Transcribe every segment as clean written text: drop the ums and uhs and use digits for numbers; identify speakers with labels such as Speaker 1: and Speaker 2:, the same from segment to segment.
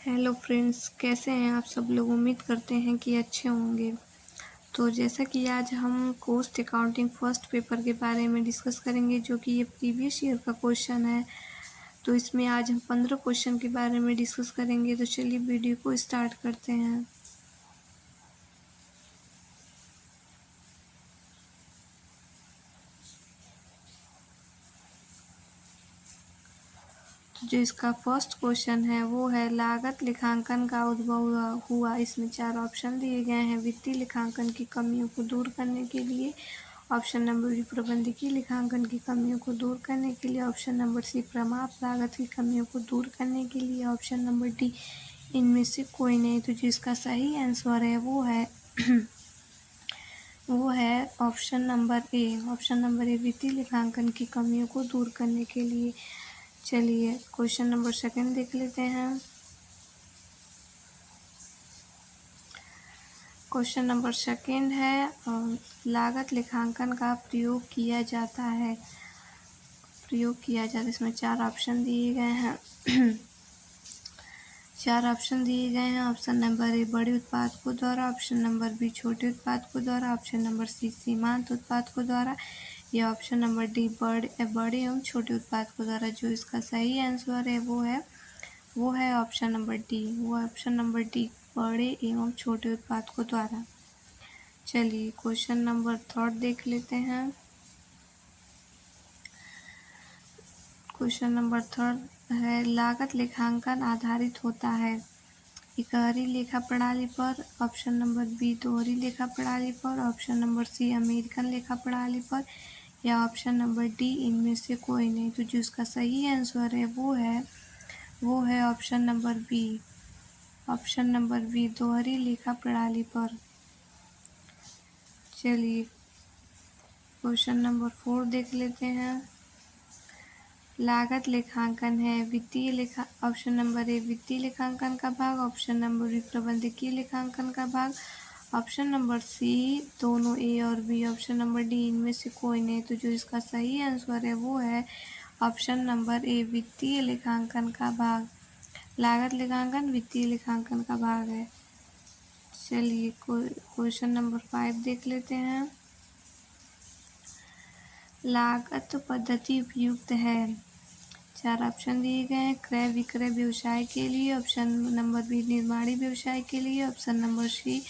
Speaker 1: Hello friends, कैसे हैं आप सब लोग। उम्मीद करते हैं कि अच्छे होंगे। तो जैसा कि आज हम कॉस्ट अकाउंटिंग फर्स्ट पेपर के बारे में डिस्कस करेंगे, जो कि ये प्रीवियस ईयर का क्वेश्चन है। तो इसमें आज हम 15 क्वेश्चन के बारे में डिस्कस करेंगे। तो चलिए वीडियो को स्टार्ट करते हैं। जो इसका फर्स्ट क्वेश्चन है वो है लागत लेखांकन का उद्भव हुआ। इसमें 4 ऑप्शन दिए गए हैं। वित्तीय लेखांकन की कमियों को दूर करने के लिए, ऑप्शन नंबर बी प्रबंधकीय लेखांकन की कमियों को दूर करने के लिए, ऑप्शन नंबर सी प्रमाप लागत की कमियों को दूर करने के लिए, ऑप्शन नंबर डी इनमें से कोई नहीं। तो जिसका सही आंसर है वो है ऑप्शन नंबर ए। ऑप्शन नंबर ए वित्तीय लेखांकन की कमियों को दूर करने के लिए। चलिए क्वेश्चन नंबर सेकंड देख लेते हैं। क्वेश्चन नंबर सेकंड है लागत लेखांकन का प्रयोग किया जाता है। इसमें 4 ऑप्शन दिए गए हैं। 4 ऑप्शन दिए गए हैं। ऑप्शन नंबर ए बड़े उत्पादकों द्वारा, ऑप्शन नंबर बी छोटे उत्पादकों द्वारा, ऑप्शन नंबर सी सीमांत उत्पादकों द्वारा, या ऑप्शन नंबर डी बड़े एवं छोटे उत्पादकों द्वारा। जो इसका सही आंसर है वो है option number D. Option number D बड़े एवं छोटे उत्पादकों द्वारा। चलिए क्वेश्चन नंबर थर्ड देख लेते हैं। क्वेश्चन नंबर थर्ड है लागत लेखांकन आधारित होता है इकहरी लेखा प्रणाली पर, ऑप्शन नंबर बी दोहरी लेखा प्रणाली पर, ऑप्शन नंबर सी अमेरिकन लेखा प्रणाली पर, या ऑप्शन नंबर डी इनमें से कोई नहीं। तो जो इसका सही आंसर है वो है option number B. Option number B दोहरी लेखा प्रणाली पर। चलिए क्वेश्चन नंबर 4 देख लेते हैं। लागत लेखांकन है ऑप्शन नंबर ए वित्तीय लेखांकन का भाग, ऑप्शन नंबर बी प्रबंधकीय लेखांकन का भाग, ऑप्शन नंबर सी दोनों ए और बी, ऑप्शन नंबर डी इनमें से कोई नहीं। तो जो इसका सही आंसर है वो है ऑप्शन नंबर ए वित्तीय लेखांकन का भाग। लागत लेखांकन वित्तीय लेखांकन का भाग है। चलिए क्वेश्चन नंबर 5 देख लेते हैं। लागत पद्धति उपयुक्त है। 4 ऑप्शन दिए गए हैं। क्रय विक्रय व्यवसाय के लिए, ऑप्शन नंबर बी निर्माणी व्यवसाय के लिए, ऑप्शन नंबर सी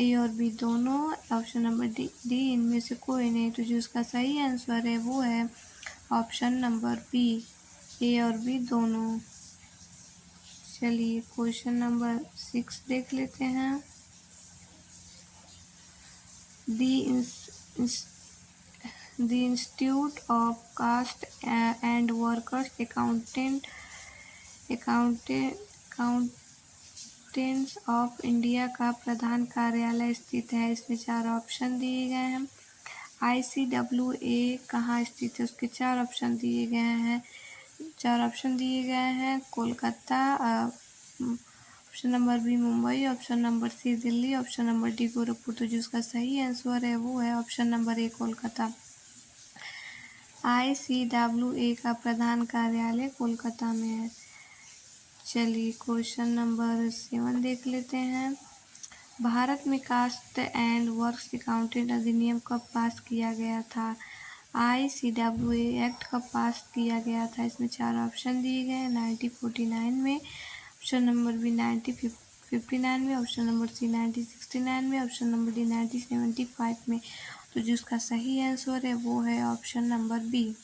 Speaker 1: ए और बी दोनों, ऑप्शन नंबर डी इनमें से कोई नहीं। तो जो इसका सही आंसर है वो है ऑप्शन नंबर बी ए और बी दोनों। चलिए क्वेश्चन नंबर 6 देख लेते हैं। The Institute of Cost and Workers Accountants of India का प्रधान कार्यालय स्थित है। इसमें 4 ऑप्शन दिए गए हैं। ICWA कहाँ स्थित है, उसके 4 ऑप्शन दिए गए हैं। 4 ऑप्शन दिए गए हैं। Kolkata, option number B Mumbai, option number C Delhi, option number D Gorakhpur. तो जिसका सही आंसर है वो है option number A Kolkata. ICWA का प्रधान कार्यालय कोलकाता में है। चलिए क्वेश्चन नंबर 7 देख लेते हैं। भारत में कास्ट एंड वर्क्स अकाउंटेंट अधिनियम कब पास किया गया था। ICWA एक्ट कब पास किया गया था। इसमें 4 ऑप्शन दिए गए हैं। 1949 में, ऑप्शन नंबर बी 1959 में, ऑप्शन नंबर सी 1969 में, ऑप्शन नंबर डी 1975 में। तो जिसका सही आंसर है वो है option number B.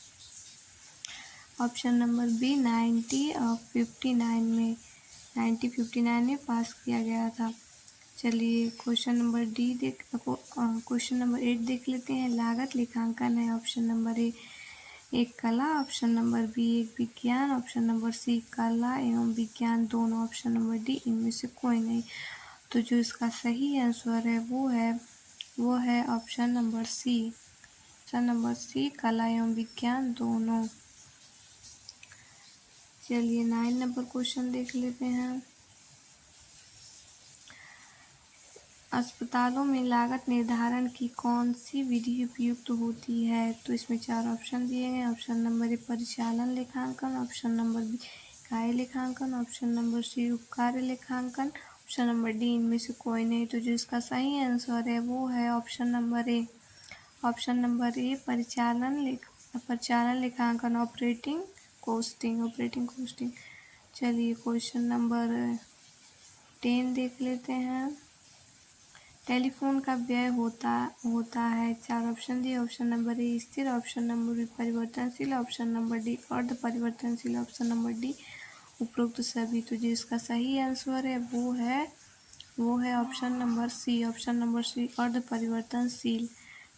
Speaker 1: Option number B 1959 में पास किया गया था। चलिए क्वेश्चन नंबर 8 देख लेते हैं। लागत लेखांकन है। ऑप्शन नंबर ए एक कला, ऑप्शन नंबर बी एक विज्ञान, ऑप्शन नंबर सी कला एवं विज्ञान दोनों, ऑप्शन नंबर डी इनमें से कोई नहीं। तो जो इसका सही आंसर है वो है option number C. Option number C कला एवं विज्ञान दोनों। चलिए 9 नंबर क्वेश्चन देख लेते हैं। अस्पतालों में लागत निर्धारण की कौन सी विधि उपयुक्त होती है। तो इसमें 4 ऑप्शन दिए गए हैं। ऑप्शन नंबर ए परिचालन लेखांकन, ऑप्शन नंबर बी इकाई लेखांकन, ऑप्शन नंबर सी उपकार्य लेखांकन, ऑप्शन नंबर डी इनमें से कोई नहीं। तो जो इसका सही आंसर है वो है ऑप्शन नंबर ए। ऑप्शन नंबर ए परिचालन लेखांकन, ऑपरेटिंग कॉस्टिंग। चलिए क्वेश्चन नंबर 10 देख लेते हैं। टेलीफोन का व्यय होता है। 4 ऑप्शन दिए। ऑप्शन नंबर ए स्थिर, ऑप्शन नंबर बी परिवर्तनशील, ऑप्शन नंबर डी अर्ध परिवर्तनशील, ऑप्शन नंबर डी उपरोक्त सभी। तो जो इसका सही आंसर है वो है option number C. Option number C अर्ध परिवर्तनशील।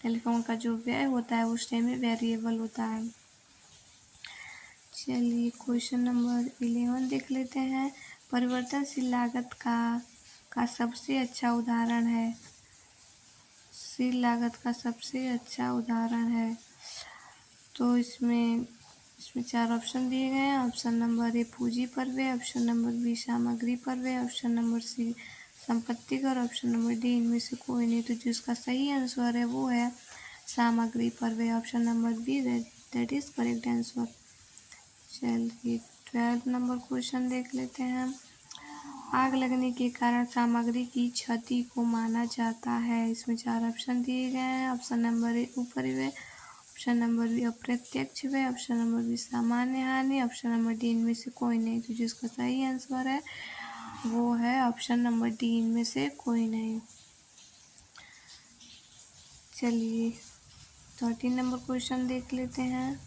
Speaker 1: टेलीफोन का जो व्यय होता है उस टाइम में वेरिएबल होता है। चलिए क्वेश्चन नंबर 11 देख लेते हैं। परिवर्तनशील लागत का सबसे अच्छा उदाहरण है। शील लागत का सबसे अच्छा उदाहरण है। तो इसमें 4 ऑप्शन दिए गए हैं। ऑप्शन नंबर ए पूंजी पर व्यय, ऑप्शन नंबर बी सामग्री पर व्यय, ऑप्शन नंबर सी संपत्ति कर, ऑप्शन नंबर डी इनमें से कोई नहीं। तो जो इसका सही आंसर है वो है सामग्री पर व्यय, option number B that is correct answer. चलिए 12 नंबर क्वेश्चन देख लेते हैं। आग लगने के कारण सामग्री की क्षति को माना जाता है। इसमें 4 ऑप्शन दिए गए हैं। ऑप्शन नंबर ए ऊपरी व्यय, ऑप्शन नंबर बी अप्रत्यक्ष व्यय, ऑप्शन नंबर बी सामान्य हानि, ऑप्शन नंबर डी इनमें से कोई नहीं। तो जिसका सही आंसर है वो है ऑप्शन नंबर डी इनमें से कोई नहीं। चलिए 13 नंबर क्वेश्चन देख लेते हैं।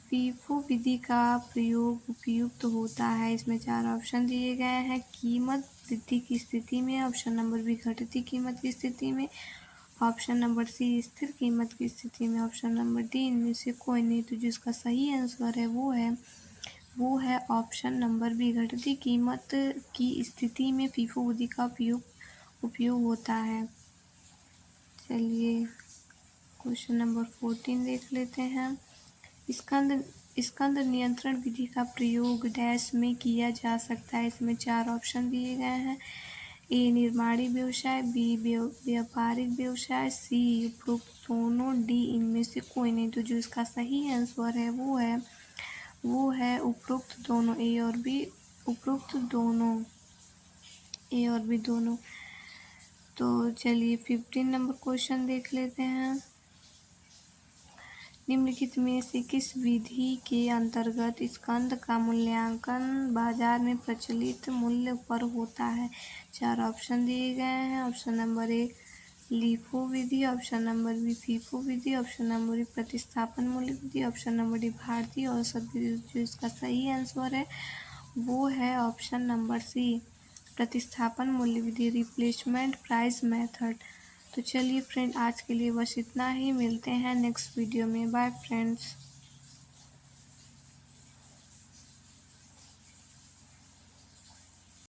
Speaker 1: फीफो विधि का प्रयोग उपयुक्त होता है। इसमें 4 ऑप्शन दिए गए हैं। कीमत वृद्धि की स्थिति में, ऑप्शन नंबर बी घटती कीमत की स्थिति में, ऑप्शन नंबर सी स्थिर कीमत की स्थिति में, ऑप्शन नंबर डी इनमें से कोई नहीं। तो जिसका सही आंसर है वो है ऑप्शन नंबर बी घटती कीमत की स्थिति में फीफो विधि का उपयोग होता है। चलिए क्वेश्चन नंबर 14 देख लेते हैं। स्कंद नियंत्रण विधि का प्रयोग डैश में किया जा सकता है। इसमें 4 ऑप्शन दिए गए हैं। ए निर्माणी व्यवसाय, बी व्यापारिक व्यवसाय, सी उपरोक्त दोनों, डी इनमें से कोई नहीं। तो जो इसका सही आंसर है वो है उपरोक्त दोनों, ए और बी उपरोक्त दोनों, ए और बी दोनों। तो चलिए 15 नंबर क्वेश्चन देख लेते हैं। निम्नलिखित में से किस विधि के अंतर्गत स्कंद का मूल्यांकन बाजार में प्रचलित मूल्य पर होता है। 4 ऑप्शन दिए गए हैं। ऑप्शन नंबर ए लीफो विधि, ऑप्शन नंबर बी फीफो विधि, ऑप्शन नंबर बी प्रतिस्थापन मूल्य विधि, ऑप्शन नंबर डी भारतीय औसत विधि। जो इसका सही आंसर है वो है ऑप्शन नंबर सी प्रतिस्थापन मूल्य विधि, रिप्लेसमेंट प्राइस मेथड। तो चलिए फ्रेंड आज के लिए बस इतना ही। मिलते हैं नेक्स्ट वीडियो में। Bye friends.